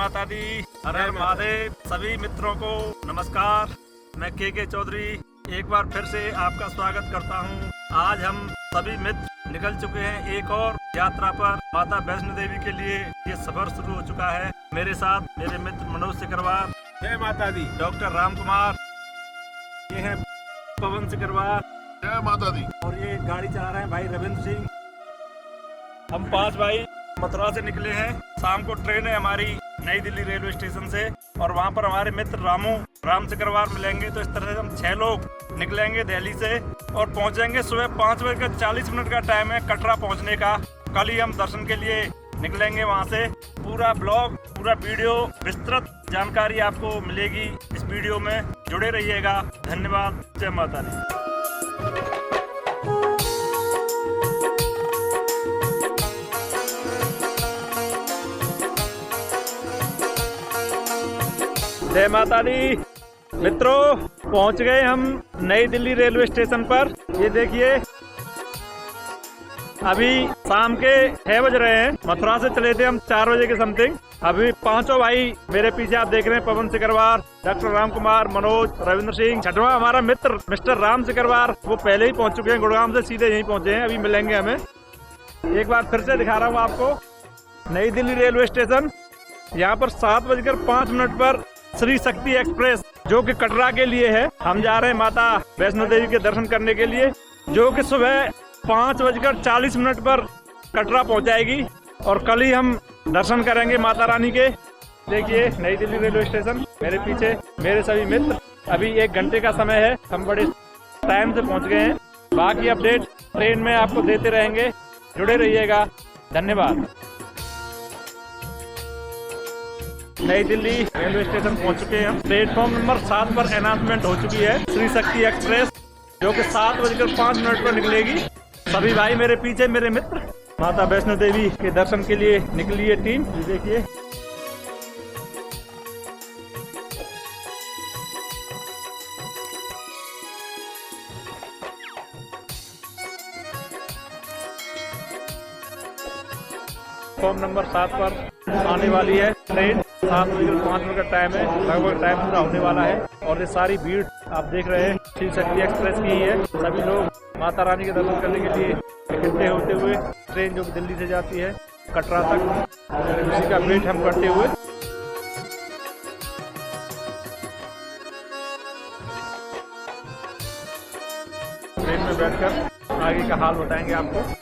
माता दी, हर हर महादेव। सभी मित्रों को नमस्कार। मैं के चौधरी एक बार फिर से आपका स्वागत करता हूं। आज हम सभी मित्र निकल चुके हैं एक और यात्रा पर माता वैष्णो देवी के लिए। ये सफर शुरू हो चुका है। मेरे साथ मेरे मित्र मनोज सिकरवार, जय माता दी, डॉक्टर राम कुमार, ये है पवन सिकरवार, जय माता दी, और ये गाड़ी चला रहे हैं भाई रविंद्र सिंह। हम 5 भाई मथुरा से निकले हैं। शाम को ट्रेन है हमारी नई दिल्ली रेलवे स्टेशन से, और वहाँ पर हमारे मित्र राम सिकरवार मिलेंगे। तो इस तरह से हम 6 लोग निकलेंगे दिल्ली से और पहुँचेंगे सुबह 5:40 का टाइम है कटरा पहुँचने का। कल ही हम दर्शन के लिए निकलेंगे वहाँ से। पूरा ब्लॉग, पूरा वीडियो, विस्तृत जानकारी आपको मिलेगी इस वीडियो में। जुड़े रहिएगा। धन्यवाद। जय माता दी। जय माता दी। मित्रों, पहुंच गए हम नई दिल्ली रेलवे स्टेशन पर। ये देखिए, अभी शाम के 6 बज रहे हैं। मथुरा से चले थे हम 4 बजे के समथिंग। अभी 5 भाई मेरे पीछे आप देख रहे हैं, पवन सिकरवार, डॉक्टर राम कुमार, मनोज, रविंद्र सिंह। 6वां हमारा मित्र मिस्टर राम सिकरवार, वो पहले ही पहुंच चुके हैं। गुड़गांव से सीधे यहीं पहुंचे हैं। अभी मिलेंगे हमें। एक बार फिर से दिखा रहा हूँ आपको नई दिल्ली रेलवे स्टेशन। यहाँ पर 7:05 पर श्री शक्ति एक्सप्रेस, जो कि कटरा के लिए है। हम जा रहे हैं माता वैष्णो देवी के दर्शन करने के लिए, जो कि सुबह 5:40 पर कटरा पहुंचाएगी। और कल ही हम दर्शन करेंगे माता रानी के। देखिए नई दिल्ली रेलवे स्टेशन, मेरे पीछे मेरे सभी मित्र। अभी 1 घंटे का समय है। हम बड़े टाइम से पहुंच गए हैं। बाकी अपडेट ट्रेन में आपको देते रहेंगे। जुड़े रहिएगा। धन्यवाद। नई दिल्ली रेलवे स्टेशन पहुंच चुके हैं हम। प्लेटफॉर्म नंबर 7 पर अनाउंसमेंट हो चुकी है श्री शक्ति एक्सप्रेस, जो कि 7:05 पर निकलेगी। सभी भाई मेरे पीछे, मेरे मित्र। माता वैष्णो देवी के दर्शन के लिए निकली है टीम। ये देखिए, प्लेटफॉर्म नंबर 7 पर आने वाली है ट्रेन। 7:05 का टाइम है। लगभग टाइम पूरा होने वाला है। और ये सारी भीड़ आप देख रहे हैं श्री शक्ति एक्सप्रेस की ही है। सभी लोग माता रानी के दर्शन करने के लिए इकट्ठे होते हुए ट्रेन जो दिल्ली से जाती है कटरा तक, उसी का वेट हम करते हुए ट्रेन में बैठकर आगे का हाल बताएंगे आपको।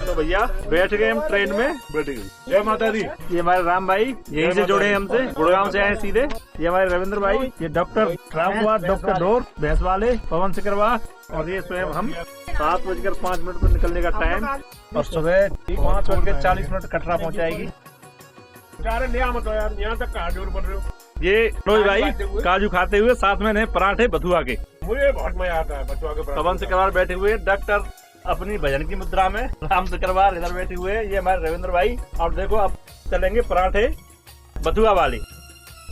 तो भैया बैठ गए हम ट्रेन में। बैठ गई। जय माता दी। ये हमारे राम भाई यहीं से जुड़े हैं हमसे, गुड़गांव से आए सीधे। ये हमारे रविंद्र भाई, ये doctor Ram Kumar, doctor door भैंस वाले, पवन सिकरवार, और ये स्वयं हम। 7:05 पर निकलने का टाइम, और सुबह 5:40 कटरा पहुंचाएगी। यहाँ तक कहाँ जोर बन रहे हो? ये रोज भाई काजू खाते हुए, साथ में पराठे बथुआ के। मुझे बहुत मजा आता है बथुआ के। पवन सिकरवार बैठे हुए, डॉक्टर अपनी भजन की मुद्रा में, राम सिकरवार इधर बैठे हुए। ये हमारे रविंद्र भाई। और देखो अब चलेंगे पराठे बथुआ वाली।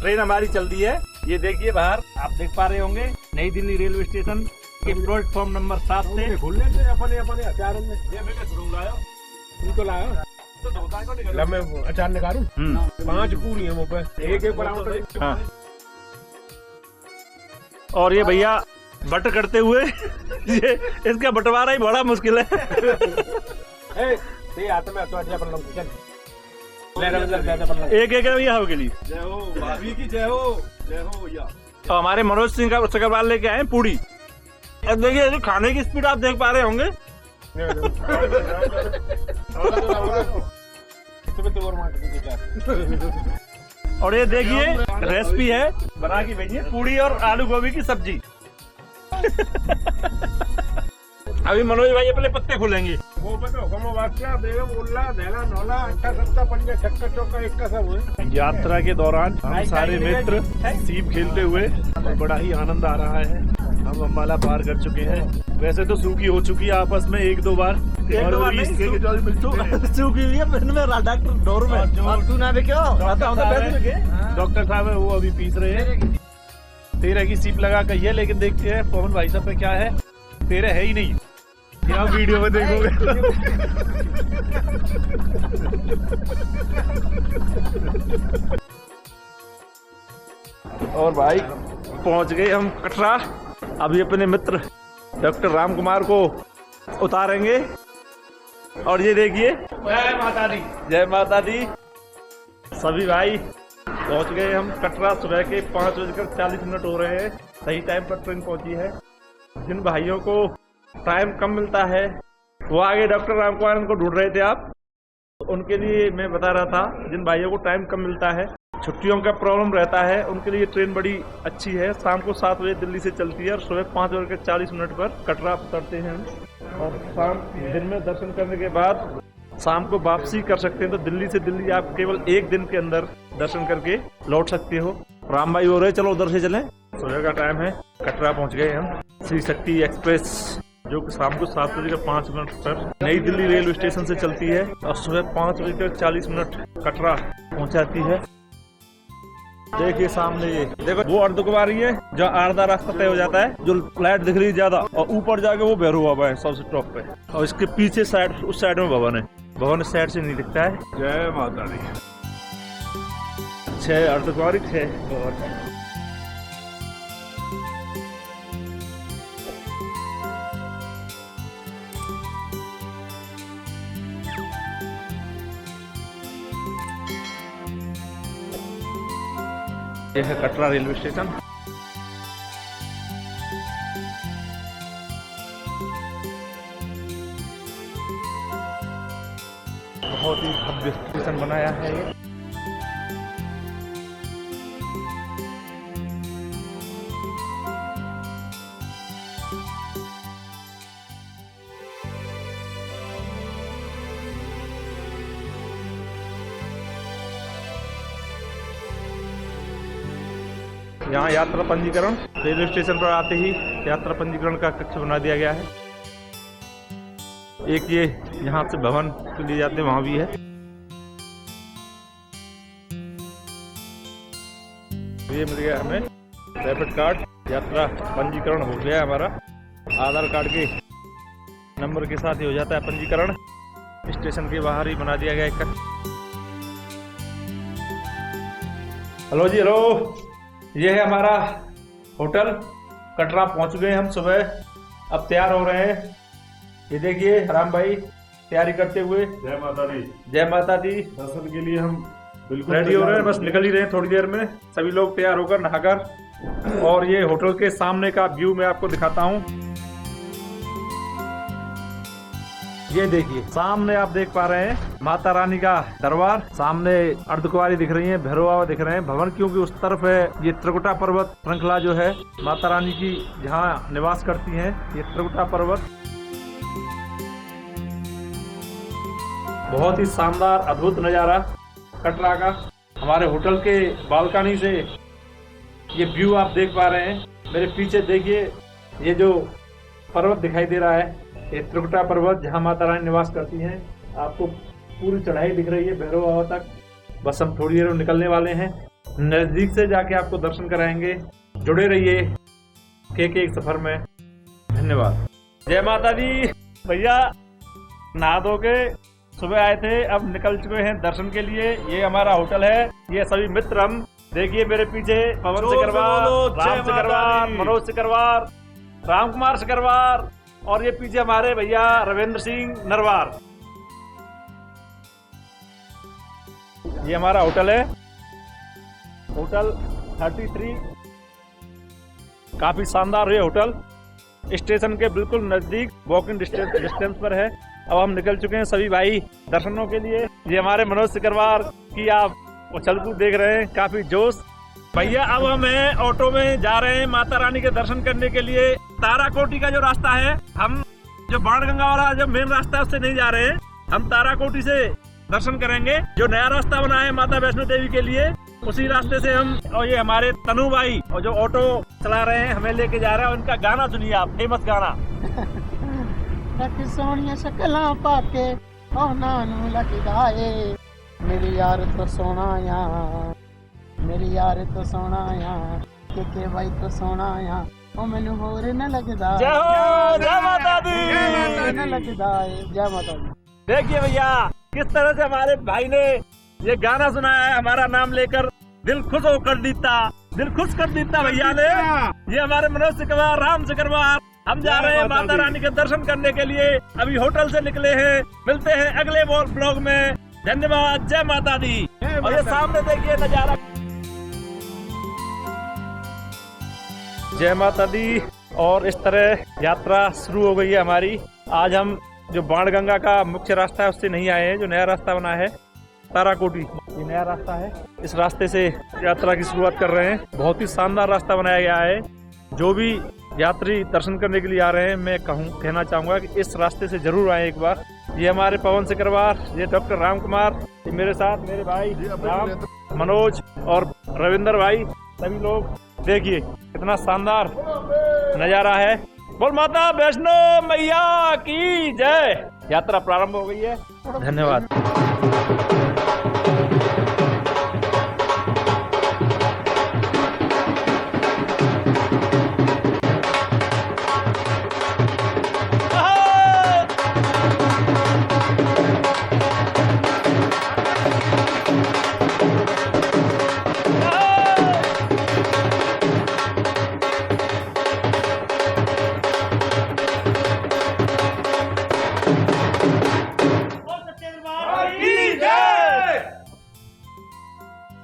ट्रेन हमारी चल दी है। ये देखिए बाहर आप देख पा रहे होंगे नई दिल्ली रेलवे स्टेशन के प्लेटफॉर्म नंबर 7 से। खुलने से अपने अचार में मैं अचार निकालू। 5 पूरी है मुझे, एक बराबर। हाँ। और ये भैया बट करते हुए ये इसका बंटवारा ही बड़ा मुश्किल है। एक भैया हो के लिए। जय हो भाभी की, जय हो, जय हो भैया। तो हमारे मनोज सिंह का सिकरवार लेके आए पूड़ी। अब देखिए खाने की स्पीड आप देख पा रहे होंगे। और ये देखिए रेसिपी है, बना के भेजिए पूड़ी और आलू गोभी की सब्जी। अभी मनोज भाई अपने पत्ते खोलेंगे। यात्रा के दौरान हम सारे मित्र सीप खेलते हुए बड़ा ही आनंद आ रहा है। हम अम्बाला पार कर चुके हैं। वैसे तो सूखी हो चुकी है आपस में 1-2 बार। सूखी हुई है डॉक्टर डोर में। डॉक्टर साहब है वो अभी पीस रहे हैं। 13 की सीप लगा कही है, लेकिन देखते हैं पवन भाई साहब पे क्या है। 13 है ही नहीं। क्या वीडियो में देखोगे। और भाई पहुंच गए हम कटरा। अभी अपने मित्र डॉक्टर राम कुमार को उतारेंगे। और ये देखिए, जय माता दी, जय माता दी। सभी भाई पहुंच गए हम कटरा। सुबह के 5:40 हो रहे हैं। सही टाइम पर ट्रेन पहुंची है। जिन भाइयों को टाइम कम मिलता है वो आगे डॉक्टर राम कुमार उनको ढूंढ रहे थे आप, तो उनके लिए मैं बता रहा था जिन भाइयों को टाइम कम मिलता है, छुट्टियों का प्रॉब्लम रहता है, उनके लिए ट्रेन बड़ी अच्छी है। शाम को 7 बजे दिल्ली से चलती है और सुबह 5:40 पर कटरा उतरते हैं हम। और शाम दिन में दर्शन करने के बाद शाम को वापसी कर सकते हैं। तो दिल्ली से दिल्ली आप केवल एक दिन के अंदर दर्शन करके लौट सकते हो। राम भाई हो रहे चलो उधर से चलें। सुबह का टाइम है, कटरा पहुंच गए हम। श्री शक्ति एक्सप्रेस जो कि शाम को 7:05 पर नई दिल्ली रेलवे स्टेशन से चलती है और सुबह 5:40 कटरा पहुंचाती है। देखिए सामने ये देखो, वो अर्धकुमारी है जो आधा रास्ता तय हो जाता है, जो फ्लैट दिख रही है ज्यादा, और ऊपर जाके वो भैरव बाबा है सबसे टॉप पे। और इसके पीछे साइड, उस साइड में भवन है। भवन इस साइड से नहीं दिखता है। जय माता दी। 6 अर्धकुमारी 6 भवन। यह है कटरा रेलवे स्टेशन। बहुत ही भव्य स्टेशन बनाया है ये। यहाँ यात्रा पंजीकरण, रेलवे स्टेशन पर आते ही यात्रा पंजीकरण का कक्ष बना दिया गया है। एक ये यहाँ से भवन के लिए जाते हैं, वहाँ भी है। ये मिल गया हमें रैपिड कार्ड, यात्रा पंजीकरण हो गया हमारा। आधार कार्ड के नंबर के साथ ही हो जाता है पंजीकरण। स्टेशन के बाहर ही बना दिया गया एक कक्ष। हेलो जी, हेलो। ये है हमारा होटल। कटरा पहुंच गए हम सुबह, अब तैयार हो रहे हैं। ये देखिए राम भाई तैयारी करते हुए। जय माता दी, जय माता दी। दर्शन के लिए हम बिल्कुल रेडी हो रहे हैं, बस निकल ही रहे हैं थोड़ी देर में। सभी लोग तैयार होकर नहाकर। और ये होटल के सामने का व्यू मैं आपको दिखाता हूँ। ये देखिए सामने आप देख पा रहे हैं माता रानी का दरबार। सामने अर्धकुमारी दिख रही है, भैरव बाबा दिख रहे हैं। भवन क्योंकि उस तरफ है। ये त्रिकुटा पर्वत श्रृंखला जो है माता रानी की जहाँ निवास करती हैं, ये त्रिकुटा पर्वत। बहुत ही शानदार अद्भुत नज़ारा कटरा का। हमारे होटल के बालकनी से ये व्यू आप देख पा रहे हैं। मेरे पीछे देखिए ये जो पर्वत दिखाई दे रहा है, ये त्रिकुटा पर्वत जहाँ माता रानी निवास करती हैं। आपको पूरी चढ़ाई दिख रही है भैरव बाबा तक। बस हम थोड़ी देर में निकलने वाले हैं। नजदीक से जाके आपको दर्शन कराएंगे। जुड़े रहिए एक सफर में। धन्यवाद। जय माता दी। भैया नहा धो के सुबह आए थे, अब निकल चुके हैं दर्शन के लिए। ये हमारा होटल है। ये सभी मित्र हम देखिए मेरे पीछे, पवन सिकरवार, राम सिकरवार, मनोज सिकरवार, राम कुमार सिकरवार, और ये पीछे हमारे भैया रविंद्र सिंह नरवार। ये हमारा होटल है, होटल 33। काफी शानदार ये होटल स्टेशन के बिल्कुल नजदीक, वॉकिंग डिस्टेंस पर है। अब हम निकल चुके हैं सभी भाई दर्शनों के लिए। ये हमारे मनोज सिकरवार की आप उछल कूद देख रहे हैं, काफी जोश। भैया अब हम हैं ऑटो में जा रहे हैं माता रानी के दर्शन करने के लिए। ताराकोटी का जो रास्ता है, हम जो बाणगंगा वाला जो मेन रास्ता है उससे नहीं जा रहे हैं, हम ताराकोटी से दर्शन करेंगे। जो नया रास्ता बना है माता वैष्णो देवी के लिए, उसी रास्ते से हम। और ये हमारे तनु भाई और जो ऑटो चला रहे हैं हमें लेके जा रहे हैं। उनका गाना सुनिए आप, फेमस गाना। सोनिया शकला पाके नानू लगदाए, मेरी यार तो सोना या, मेरी यार तो सोना या, के भाई तो सोना या, ओ मैनू होर न लगदा जय हो, जय माता दी। न लगदा है। जय माता दी। देखिए भैया किस तरह से हमारे भाई ने ये गाना सुनाया है, हमारा नाम लेकर दिल खुश होकर दीता, दिल खुश कर दीता भैया ने। ये हमारे मनोज सिकरवार, राम सिकरवार, हम जा रहे हैं माता रानी के दर्शन करने के लिए। अभी होटल से निकले हैं, मिलते हैं अगले ब्लॉग में। धन्यवाद, जय माता दी। और ये सामने देखिए नजारा। जय माता दी। और इस तरह यात्रा शुरू हो गई है हमारी। आज हम जो बाणगंगा का मुख्य रास्ता है उससे नहीं आए हैं, जो नया रास्ता बना है ताराकोटी, ये नया रास्ता है। इस रास्ते से यात्रा की शुरुआत कर रहे हैं। बहुत ही शानदार रास्ता बनाया गया है। जो भी यात्री दर्शन करने के लिए आ रहे हैं, मैं कहना चाहूँगा कि इस रास्ते से जरूर आए एक बार। ये हमारे पवन सिकरवार, ये डॉक्टर राम कुमार, ये मेरे साथ मेरे भाई राम, मनोज और रविंद्र भाई, सभी लोग देखिए कितना शानदार नजारा है। बोल माता वैष्णो मैया की जय। यात्रा प्रारंभ हो गई है। धन्यवाद।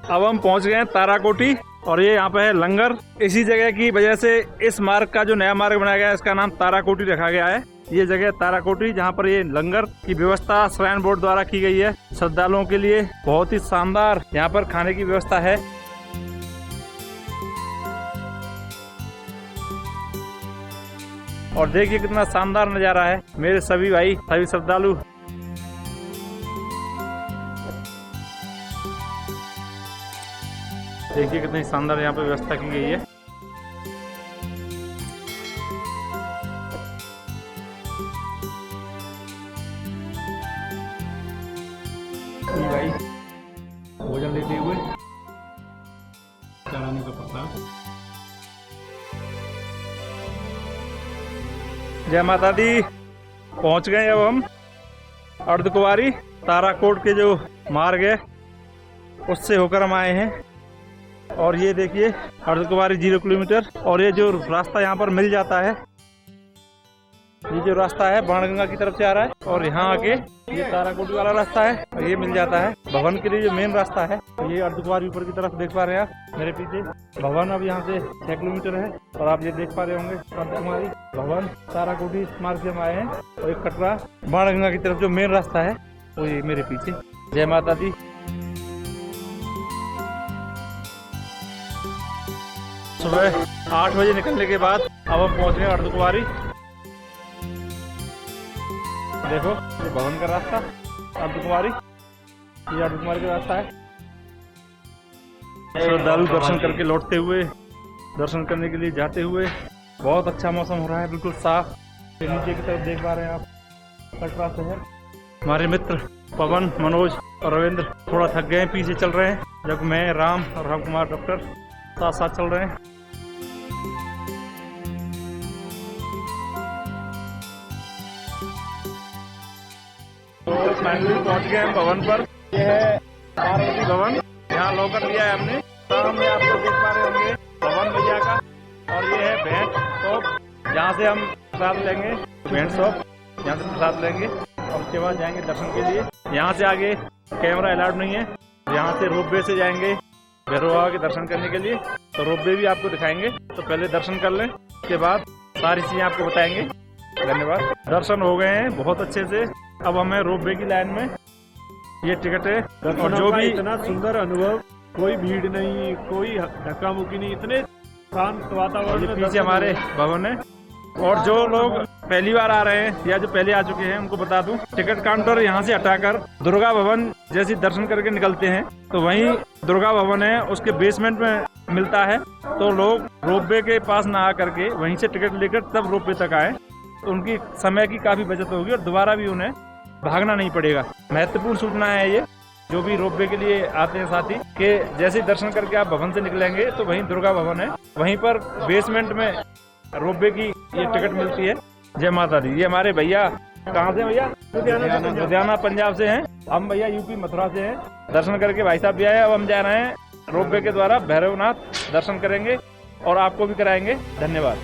अब हम पहुंच गए हैं ताराकोटी और ये यहाँ पे है लंगर। इसी जगह की वजह से इस मार्ग का जो नया मार्ग बनाया गया है इसका नाम ताराकोटी रखा गया है। ये जगह ताराकोटी जहाँ पर ये लंगर की व्यवस्था श्राइन बोर्ड द्वारा की गई है श्रद्धालुओं के लिए। बहुत ही शानदार यहाँ पर खाने की व्यवस्था है। और देखिए कितना शानदार नजारा है। मेरे सभी भाई, सभी श्रद्धालु देखिए कितनी शानदार यहाँ पे व्यवस्था की गई है। भाई भोजन लेते हुए चढ़ाने का प्रसाद। जय माता दी। पहुंच गए अब हम अर्धकुंवारी। ताराकोट के जो मार्ग है उससे होकर हम आए हैं। और ये देखिए अर्धकुंवारी 0 किलोमीटर। और ये जो रास्ता यहाँ पर मिल जाता है, ये जो रास्ता है बाणगंगा की तरफ से आ रहा है। और यहाँ आके ये ताराकोटी वाला रास्ता है और ये मिल जाता है भवन के लिए जो मेन रास्ता है। ये अर्धकुंवारी ऊपर की तरफ देख पा रहे हैं आप मेरे पीछे। भवन अब यहाँ से 6 किलोमीटर है। और आप ये देख पा रहे होंगे अर्धकुंवारी भवन ताराकोटी मार्ग से हम आए हैं। और एक कटरा बाणगंगा की तरफ जो मेन रास्ता है वो ये मेरे पीछे। जय माता दी। सुबह 8 बजे निकलने के बाद अब हम पहुंच गए अर्धकुंवारी। देखो ये भवन का रास्ता अर्धकुंवारी, ये अर्धकुंवारी का रास्ता है। श्रद्धालु दर्शन करके लौटते हुए, दर्शन करने के लिए जाते हुए। बहुत अच्छा मौसम हो रहा है, बिल्कुल साफ। नीचे की तरफ देख पा रहे हैं आप कटरा शहर। हमारे मित्र पवन, मनोज और रविंद्र थोड़ा थक गए हैं, पीछे चल रहे हैं, जब मैं, राम और राम कुमार डॉक्टर साथ साथ चल रहे हैं। तो फाइनली पहुंच गए हम भवन पर। यह है पार्वती भवन, यहाँ लॉकर लिया है हमने। सामने आप लोग देख पा रहे होंगे भवन भैया का। और ये है भेंट शॉप, जहाँ से हम प्रसाद लेंगे। भेंट शॉप, यहाँ से प्रसाद लेंगे और उसके बाद जाएंगे दर्शन के लिए। यहाँ से आगे कैमरा अलाउड नहीं है। यहाँ से रोपवे से जाएंगे भैरव बाबा के दर्शन करने के लिए। तो रोपवे भी आपको दिखाएंगे, तो पहले दर्शन कर लें, उसके बाद सारी चीजें आपको बताएंगे। धन्यवाद। दर्शन हो गए हैं बहुत अच्छे से। अब हमें रोपवे की लाइन में ये टिकट है। और जो भी इतना सुंदर अनुभव, कोई भीड़ नहीं, कोई धक्का मुक्की नहीं, इतने शांत वातावरण में। पीछे हमारे भवन है। और जो लोग पहली बार आ रहे हैं या जो पहले आ चुके हैं उनको बता दूं, टिकट काउंटर यहाँ से हटाकर दुर्गा भवन जैसे दर्शन करके निकलते हैं तो वहीं दुर्गा भवन है, उसके बेसमेंट में मिलता है। तो लोग रोपवे के पास ना आ करके वहीं से टिकट लेकर तब रोपवे तक आए, तो उनकी समय की काफी बचत होगी और दोबारा भी उन्हें भागना नहीं पड़ेगा। महत्वपूर्ण सूचना है ये, जो भी रोपवे के लिए आते हैं साथी, कि जैसे दर्शन करके आप भवन से निकलेंगे तो वहीं दुर्गा भवन है, वहीं पर बेसमेंट में रोपवे की ये टिकट मिलती है। जय माता दी। ये हमारे भैया कहाँ से भैया? लुधियाना पंजाब से हैं। हम भैया यूपी मथुरा से हैं। दर्शन करके भाई साहब भी आए। अब हम जा रहे हैं रोपवे के द्वारा भैरवनाथ दर्शन करेंगे और आपको भी कराएंगे। धन्यवाद।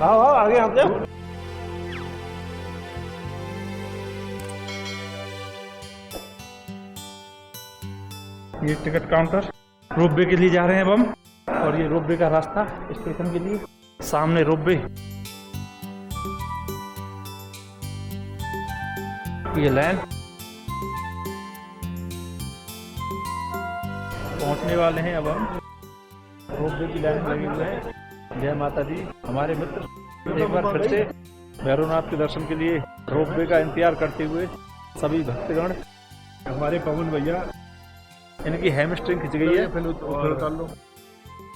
आओ आगे आते हो। ये टिकट काउंटर रोपवे के लिए जा रहे हैं अब हम। और ये रोपवे का रास्ता स्टेशन के लिए। सामने रोपवे। ये लाइन पहुंचने वाले हैं अब हम। रोपवे की लाइन लगी हुई है। जय माता दी। हमारे मित्र एक बार फिर से भैरवनाथ के दर्शन के लिए रोपवे का इंतजार करते हुए सभी भक्तगण। हमारे पवन भैया, इनकी हैमस्ट्रिंग खिंच गई है।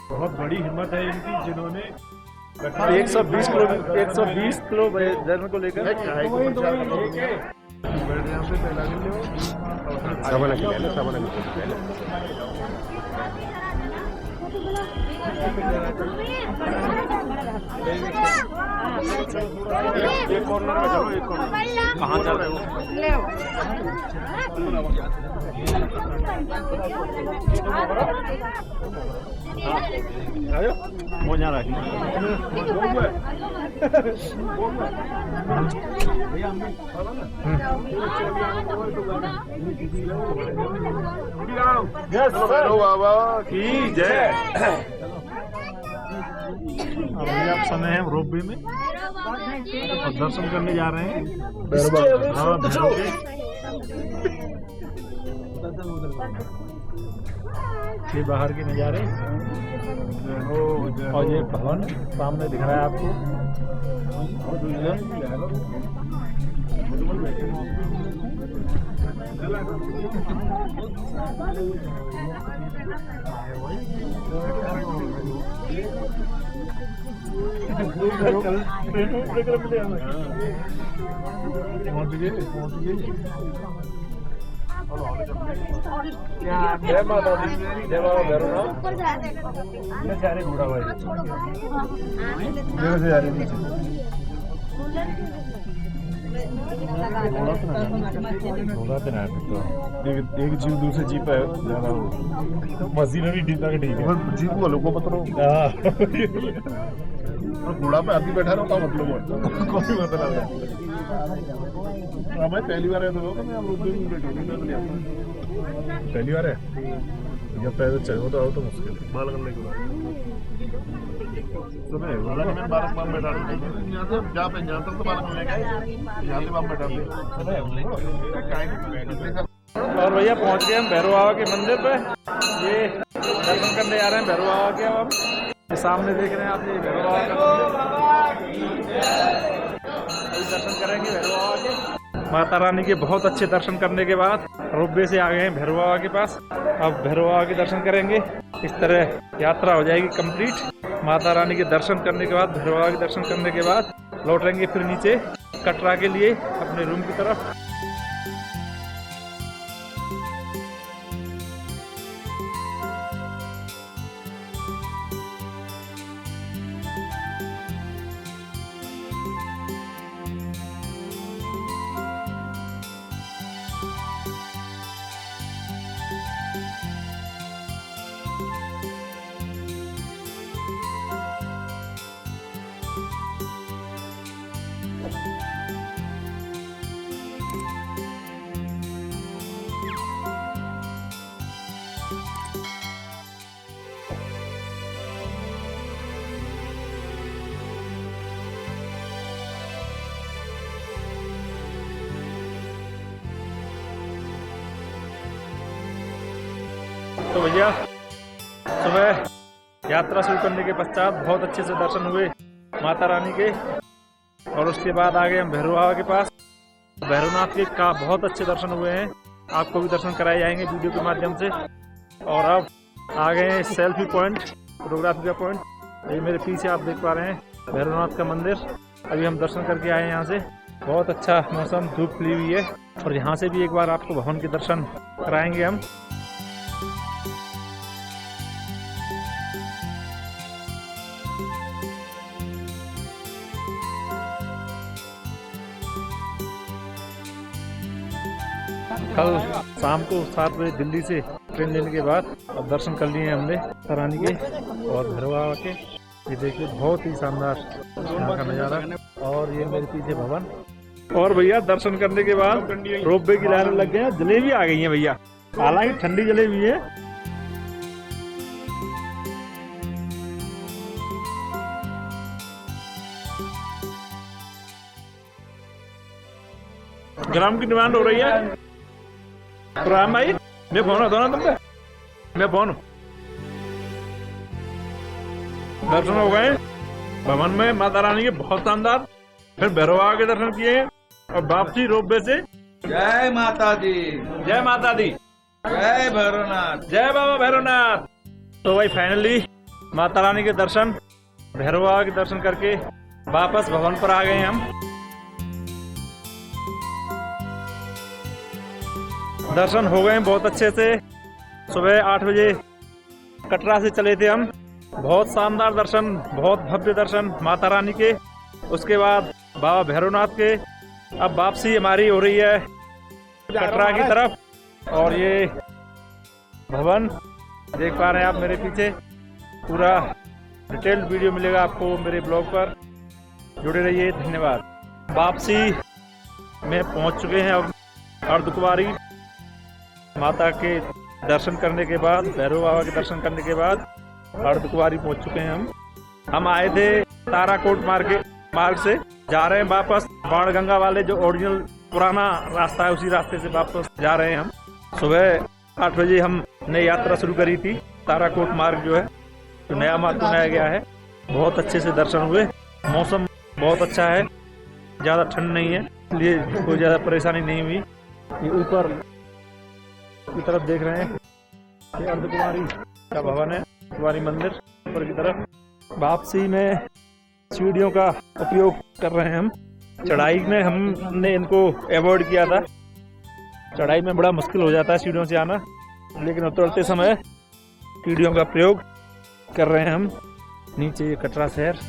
बहुत बड़ी हिम्मत है इनकी, जिन्होंने 120 किलो वजन को लेकर एक कॉर्नर में चलो, एक कॉर्नर। कहाँ चल रहे हो? वो जा रहा बाबा की जय। अभी आप समय है रोपवे में और दर्शन करने जा रहे हैं। हाँ, भैरव के बाहर के नज़ारे और ये भवन सामने दिख रहा है आपको। जय माता दी। जय बाबा भैरवनाथ। घोड़ा भाई एक जीव दूसरे जीव पे मशीनरी ठीक है। जीव को लोगों घोड़ा पे आदमी बैठा रहा मतलब कोई मतलब है। मैं पहली बार है तो पहली बार है जब पैदल चलो तो आओ तो मुश्किल बाल करने के बाद सुने मैं बालक माम बैठा यहाँ से जहाँ पे यहाँ तक तो बालक लेके यहाँ से माम बैठा और भैया पहुंच गए हम भैरव बाबा के मंदिर पे। ये दर्शन करने जा रहे हैं भैरव बाबा के। अब हम ये सामने देख रहे हैं आप, ये भैरव बाबा का दर्शन करेंगे भैरव बाबा के। माता रानी के बहुत अच्छे दर्शन करने के बाद रोपवे से आ गए हैं भैरव बाबा के पास। अब भैरव बाबा के दर्शन करेंगे। इस तरह यात्रा हो जाएगी कंप्लीट। माता रानी के दर्शन करने के बाद, भैरव बाबा के दर्शन करने के बाद लौटेंगे फिर नीचे कटरा के लिए अपने रूम की तरफ। तो भैया सुबह यात्रा शुरू करने के पश्चात बहुत अच्छे से दर्शन हुए माता रानी के। और उसके बाद आ गए हम भैरव बाबा के पास। भैरवनाथ के का बहुत अच्छे दर्शन हुए हैं। आपको भी दर्शन कराए जाएंगे वीडियो के माध्यम से। और अब आ गए हैं सेल्फी पॉइंट, फोटोग्राफी का पॉइंट। ये मेरे पीछे आप देख पा रहे हैं भैरवनाथ का मंदिर। अभी हम दर्शन करके आए हैं यहाँ से। बहुत अच्छा मौसम, धूप खिली हुई है। और यहाँ से भी एक बार आपको भवन के दर्शन कराएंगे हम। कल शाम को 7 बजे दिल्ली से ट्रेन लेने के बाद अब दर्शन कर लिए हमने माता रानी के और भैरव बाबा के। ये देखिए बहुत ही शानदार यहाँ का नज़ारा। और ये मेरे पीछे भवन। और भैया दर्शन करने के बाद रोपवे की लाइन लग गए हैं। जलेबी आ गई है भैया, हालांकि ठंडी जलेबी है। ग्राम की डिमांड हो रही है। राम भाई मैं फोन दो ना तुम पे, मैं फोन। दर्शन हो गए भवन में माता रानी के बहुत शानदार। फिर भैरव बाबा के दर्शन किए और वापसी रोपवे से। जय माता दी, जय माता दी, जय भैरवनाथ, जय बाबा भैरवनाथ। तो भाई फाइनली माता रानी के दर्शन, भैरव बाबा के दर्शन करके वापस भवन पर आ गए हम। दर्शन हो गए बहुत अच्छे से। सुबह 8 बजे कटरा से चले थे हम। बहुत शानदार दर्शन, बहुत भव्य दर्शन माता रानी के। उसके बाद बाबा भैरवनाथ के। अब वापसी हमारी हो रही है कटरा की तरफ। और ये भवन देख पा रहे हैं आप मेरे पीछे। पूरा डिटेल्ड वीडियो मिलेगा आपको मेरे ब्लॉग पर, जुड़े रहिए। धन्यवाद। वापसी में पहुंच चुके हैं अब अर्धकुंवारी। माता के दर्शन करने के बाद, भैरव बाबा के दर्शन करने के बाद अर्धकुंवारी पहुंच चुके हैं हम आए थे ताराकोट मार्ग से, जा रहे हैं वापस बाणगंगा वाले जो ओरिजिनल पुराना रास्ता है उसी रास्ते से वापस जा रहे हैं हम। सुबह 8 बजे हमने यात्रा शुरू करी थी। ताराकोट मार्ग जो है तो नया मार्ग बनाया गया है। बहुत अच्छे से दर्शन हुए। मौसम बहुत अच्छा है, ज़्यादा ठंड नहीं है, इसलिए कोई ज़्यादा परेशानी नहीं हुई। ये ऊपर की तरफ देख रहे हैं, ये अर्धकुंवारी का भवन है, कुंवारी मंदिर ऊपर की तरफ। वापसी में सीढ़ियों का उपयोग कर रहे हैं हम। चढ़ाई में हमने इनको अवॉइड किया था। चढ़ाई में बड़ा मुश्किल हो जाता है सीढ़ियों से आना, लेकिन उतरते समय सीढ़ियों का प्रयोग कर रहे हैं हम। नीचे ये कटरा शहर।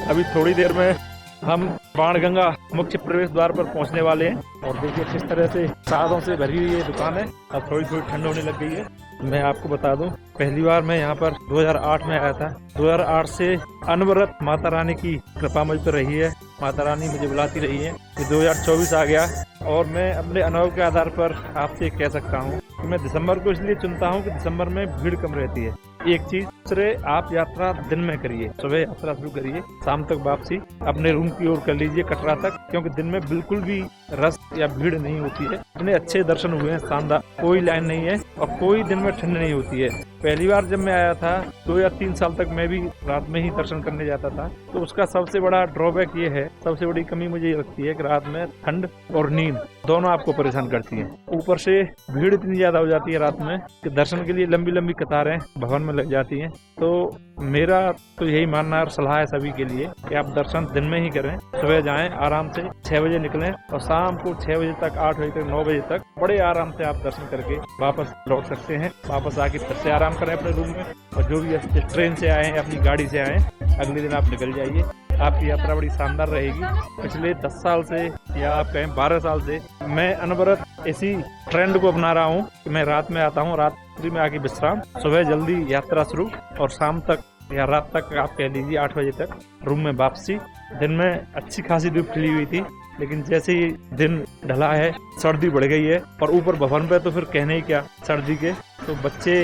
अभी थोड़ी देर में हम बाणगंगा मुख्य प्रवेश द्वार पर पहुंचने वाले हैं। और देखिए किस तरह से साधों से भरी हुई ये दुकान है। अब थोड़ी थोड़ी ठंड होने लग गई है। मैं आपको बता दूं, पहली बार मैं यहाँ पर 2008 में आया था। 2008 से अनवरत माता रानी की कृपा मुझ पर रही है। माता रानी मुझे बुलाती रही है। ये 2024 आ गया और मैं अपने अनुभव के आधार पर आपसे कह सकता हूँ कि मैं दिसंबर को इसलिए चुनता हूँ कि दिसंबर में भीड़ कम रहती है। एक चीज, दूसरे आप यात्रा दिन में करिए। सुबह यात्रा शुरू करिए, शाम तक वापसी अपने रूम की ओर कर लीजिए कटरा तक, क्योंकि दिन में बिल्कुल भी रस या भीड़ नहीं होती है। इतने अच्छे दर्शन हुए हैं, शानदार, कोई लाइन नहीं है और कोई दिन में ठंड नहीं होती है। पहली बार जब मैं आया था 2 या 3 साल तक मैं भी रात में ही दर्शन करने जाता था, तो उसका सबसे बड़ा ड्रॉबैक ये है, सबसे बड़ी कमी मुझे ये लगती है कि रात में ठंड और नींद दोनों आपको परेशान करती है। ऊपर से भीड़ इतनी ज्यादा हो जाती है रात में कि दर्शन के लिए लंबी लंबी कतारें भवन में लग जाती हैं। तो मेरा तो यही मानना और सलाह है सभी के लिए कि आप दर्शन दिन में ही करें। सुबह जाएं, आराम से 6 बजे निकलें और शाम को 6 बजे तक, 8 बजे तक, 9 बजे तक बड़े आराम से आप दर्शन करके वापस लौट सकते हैं। वापस आके फिर से आराम करें अपने रूम में। और जो भी ट्रेन से आए हैं, अपनी गाड़ी से आए, अगले दिन आप निकल जाइए। आपकी यात्रा बड़ी शानदार रहेगी। पिछले 10 साल से या आप कहें 12 साल से मैं अनवरत इसी ट्रेंड को अपना रहा हूँ कि मैं रात में आता हूँ, रात्रि में आके विश्राम, सुबह जल्दी यात्रा शुरू और शाम तक या रात तक आप कह लीजिए 8 बजे तक रूम में वापसी। दिन में अच्छी खासी धूप खिली हुई थी, लेकिन जैसे ही दिन ढला है सर्दी बढ़ गई है। और ऊपर भवन पे तो फिर कहने ही क्या सर्दी के। तो बच्चे,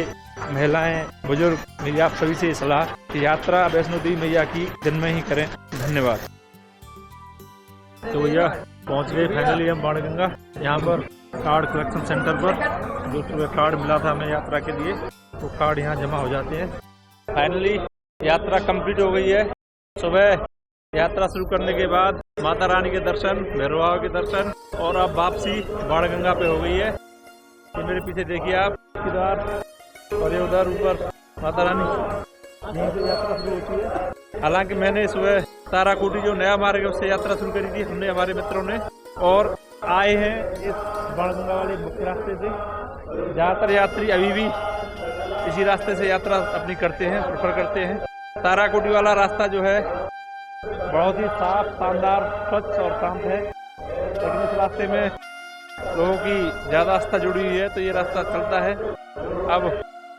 महिलाएं, बुजुर्ग, मेरी आप सभी से सलाह कि यात्रा वैष्णो देवी मैया की दिन में ही करें। धन्यवाद। तो भैया पहुंच गए फाइनली हम बाणगंगा। यहाँ पर कार्ड कलेक्शन सेंटर पर जो सुबह कार्ड मिला था हमें यात्रा के लिए, तो कार्ड यहाँ जमा हो जाते हैं। फाइनली यात्रा कंप्लीट हो गई है। सुबह यात्रा शुरू करने के बाद माता रानी के दर्शन, भैरव बाबा के दर्शन और अब वापसी बाणगंगा पे हो गई है। ये मेरे पीछे देखिए आप किधर, और ये उधर ऊपर माता रानी, यहीं से यात्रा शुरू होती है। हालांकि मैंने सुबह ताराकोटी जो नया मार्ग है उससे यात्रा शुरू करी थी, हमने, हमारे मित्रों ने, और आए हैं इस बाणगंगा वाले मुख्य रास्ते से। ज़्यादातर यात्री अभी भी इसी रास्ते से यात्रा अपनी करते हैं, प्रेफर करते हैं। ताराकोटी वाला रास्ता जो है बहुत ही साफ, शानदार, स्वच्छ और शांत है, लेकिन इस रास्ते में लोगों की ज़्यादा आस्था जुड़ी हुई है, तो ये रास्ता चलता है। अब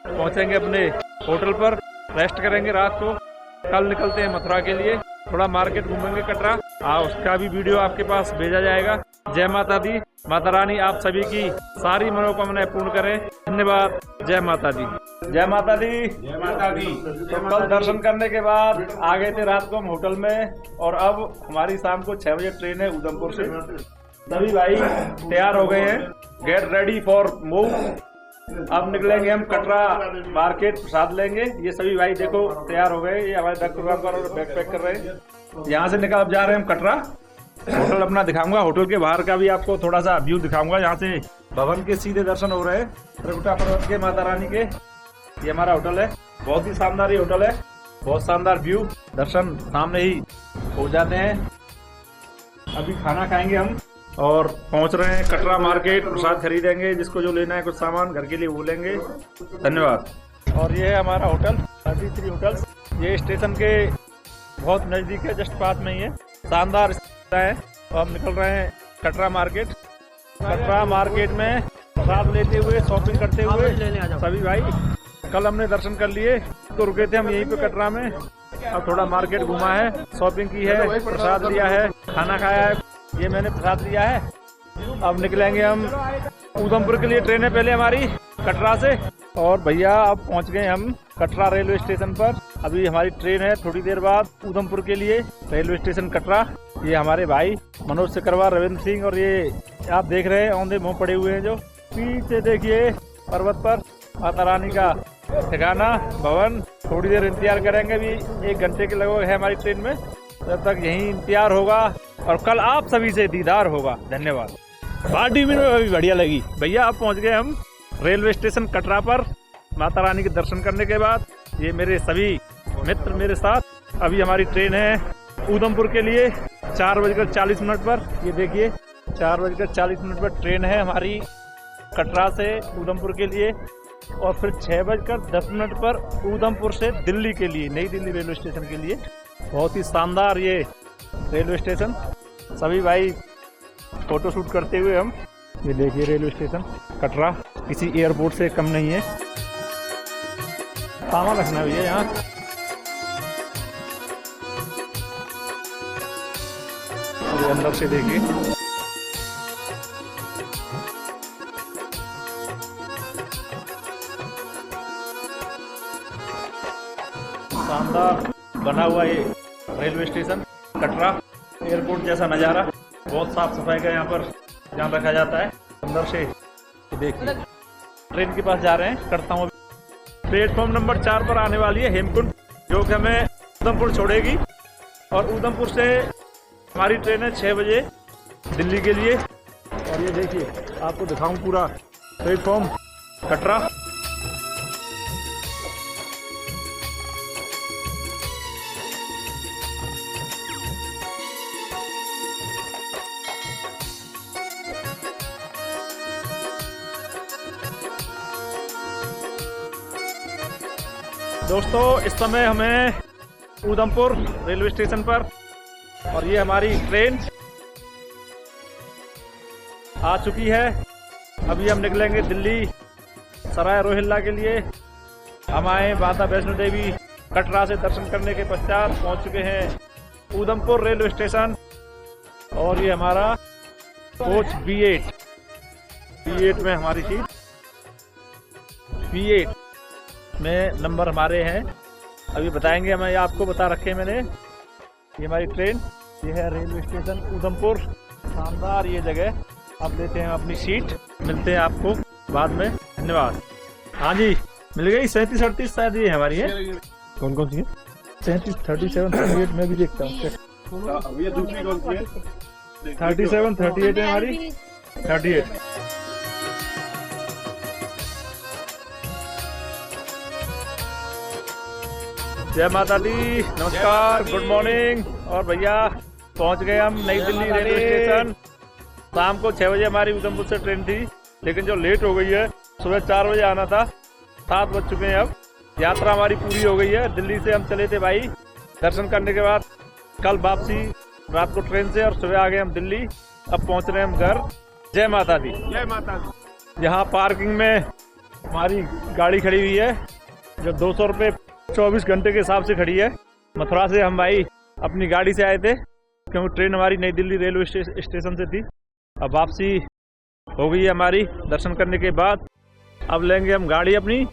पहुंचेंगे अपने होटल पर, रेस्ट करेंगे रात को, कल निकलते हैं मथुरा के लिए। थोड़ा मार्केट घूमेंगे कटरा, उसका भी वीडियो आपके पास भेजा जाएगा। जय माता दी, माता रानी आप सभी की सारी मनोकामनाएं पूर्ण करें। धन्यवाद। जय माता दी। जय माता दी। जय माता दी। तो कल दर्शन करने के बाद आ गए थे रात को हम होटल में, और अब हमारी शाम को 6 बजे ट्रेन है उधमपुर से। सभी भाई तैयार हो गए हैं, गेट रेडी फॉर मूव। अब निकलेंगे हम कटरा मार्केट, प्रसाद लेंगे। ये सभी भाई देखो तैयार हो गए, ये हमारे डॉक्टर और बैग पैक कर रहे हैं। यहाँ से निकल अब जा रहे हैं हम कटरा। होटल अपना दिखाऊंगा, होटल के बाहर का भी आपको थोड़ा सा व्यू दिखाऊंगा। यहाँ से भवन के सीधे दर्शन हो रहे हैं, त्रिकुटा पर्वत के, माता रानी के। ये हमारा होटल है, बहुत ही शानदार ये होटल है, बहुत शानदार व्यू, दर्शन सामने ही हो जाते हैं। अभी खाना खाएंगे हम और पहुंच रहे हैं कटरा मार्केट, प्रसाद खरीदेंगे, जिसको जो लेना है कुछ सामान घर के लिए वो लेंगे। धन्यवाद। और ये है हमारा होटल 33 होटल्स। ये स्टेशन के बहुत नज़दीक है, जस्ट पास में ही है, शानदार है। तो हम निकल रहे हैं कटरा मार्केट। कटरा मार्केट में प्रसाद लेते हुए, शॉपिंग करते हुए सभी भाई। कल हमने दर्शन कर लिए तो रुके थे हम यहीं पे कटरा में। अब थोड़ा मार्केट घुमा है, शॉपिंग की है, प्रसाद लिया है, खाना खाया है। ये मैंने प्रसाद लिया है। अब निकलेंगे हम उधमपुर के लिए। ट्रेन है पहले हमारी कटरा से, और भैया अब पहुंच गए हम कटरा रेलवे स्टेशन पर। अभी हमारी ट्रेन है थोड़ी देर बाद उधमपुर के लिए, रेलवे स्टेशन कटरा। ये हमारे भाई मनोज सिकरवार, रविंद्र सिंह, और ये आप देख रहे हैं औंधे मुँह पड़े हुए हैं जो पीछे देखिए पर्वत पर माता रानी का ठिकाना, भवन। थोड़ी देर इंतजार करेंगे, भी 1 घंटे के लगभग है हमारी ट्रेन में, तब तक यहीं इंतजार होगा और कल आप सभी से दीदार होगा। धन्यवाद। पार्टी भी अभी बढ़िया लगी। भैया अब पहुंच गए हम रेलवे स्टेशन कटरा पर, माता रानी के दर्शन करने के बाद। ये मेरे सभी मित्र मेरे साथ। अभी हमारी ट्रेन है उधमपुर के लिए 4:40 पर। ये देखिए 4:40 पर ट्रेन है हमारी कटरा से उधमपुर के लिए, और फिर 6:10 पर उधमपुर से दिल्ली के लिए, नई दिल्ली रेलवे स्टेशन के लिए। बहुत ही शानदार ये रेलवे स्टेशन। सभी भाई फोटो शूट करते हुए हम, ये देखिए रेलवे स्टेशन कटरा किसी एयरपोर्ट से कम नहीं है। सामान रखना भी है यहाँ। और अंदर से देखिए शानदार बना हुआ ये रेलवे स्टेशन कटरा, एयरपोर्ट जैसा नज़ारा। बहुत साफ सफाई का यहाँ पर ध्यान रखा जाता है। अंदर से देखिए ट्रेन के पास जा रहे हैं, करता हूँ। प्लेटफॉर्म नंबर 4 पर आने वाली है हेमकुंड, जो कि हमें उधमपुर छोड़ेगी, और उधमपुर से हमारी ट्रेन है 6 बजे दिल्ली के लिए। और ये देखिए आपको दिखाऊं पूरा प्लेटफॉर्म कटरा। दोस्तों इस समय हमें उधमपुर रेलवे स्टेशन पर, और ये हमारी ट्रेन आ चुकी है। अभी हम निकलेंगे दिल्ली सराय रोहिल्ला के लिए। हम आए माता वैष्णो देवी कटरा से दर्शन करने के पश्चात पहुंच चुके हैं उधमपुर रेलवे स्टेशन। और ये हमारा कोच B8 में हमारी सीट, B8 में नंबर हमारे हैं। अभी बताएंगे हमें, ये आपको बता रखे मैंने। ये हमारी ट्रेन, ये है रेलवे स्टेशन उधमपुर। शानदार ये जगह। अब लेते हैं अपनी सीट, मिलते हैं आपको बाद में। धन्यवाद। हाँ जी मिल गई। 37-38 शायद ये हमारी है। कौन कौन सी है? 37, 37, 38 में भी देखता हूँ। अभी ये दूसरी कौन सी है? 37, 38 है हमारी। 38। जय माता दी, नमस्कार, गुड मॉर्निंग। और भैया पहुंच गए हम नई दिल्ली रेलवे स्टेशन। शाम को 6 बजे हमारी उधमपुर से ट्रेन थी, लेकिन जो लेट हो गई है, सुबह 4 बजे आना था, 7 बज चुके हैं। अब यात्रा हमारी पूरी हो गई है। दिल्ली से हम चले थे भाई दर्शन करने के बाद, कल वापसी रात को ट्रेन से, और सुबह आ गए हम दिल्ली। अब पहुंच रहे हैं हम घर। जय माता दी। जय माता दी। यहाँ पार्किंग में हमारी गाड़ी खड़ी हुई है जो 200 रुपये 24 घंटे के हिसाब से खड़ी है। मथुरा से हम भाई अपनी गाड़ी से आए थे क्योंकि ट्रेन हमारी नई दिल्ली रेलवे स्टेशन से थी। अब वापसी हो गई है हमारी दर्शन करने के बाद। अब लेंगे हम गाड़ी अपनी,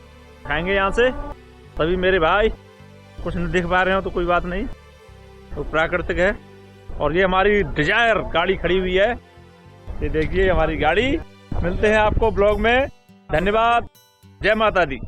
खाएंगे यहाँ से। तभी मेरे भाई कुछ नहीं दिख पा रहे हो तो कोई बात नहीं, तो प्राकृतिक है। और ये हमारी डिजायर गाड़ी खड़ी हुई है, ये देखिए हमारी गाड़ी। मिलते हैं आपको ब्लॉग में। धन्यवाद। जय माता दी।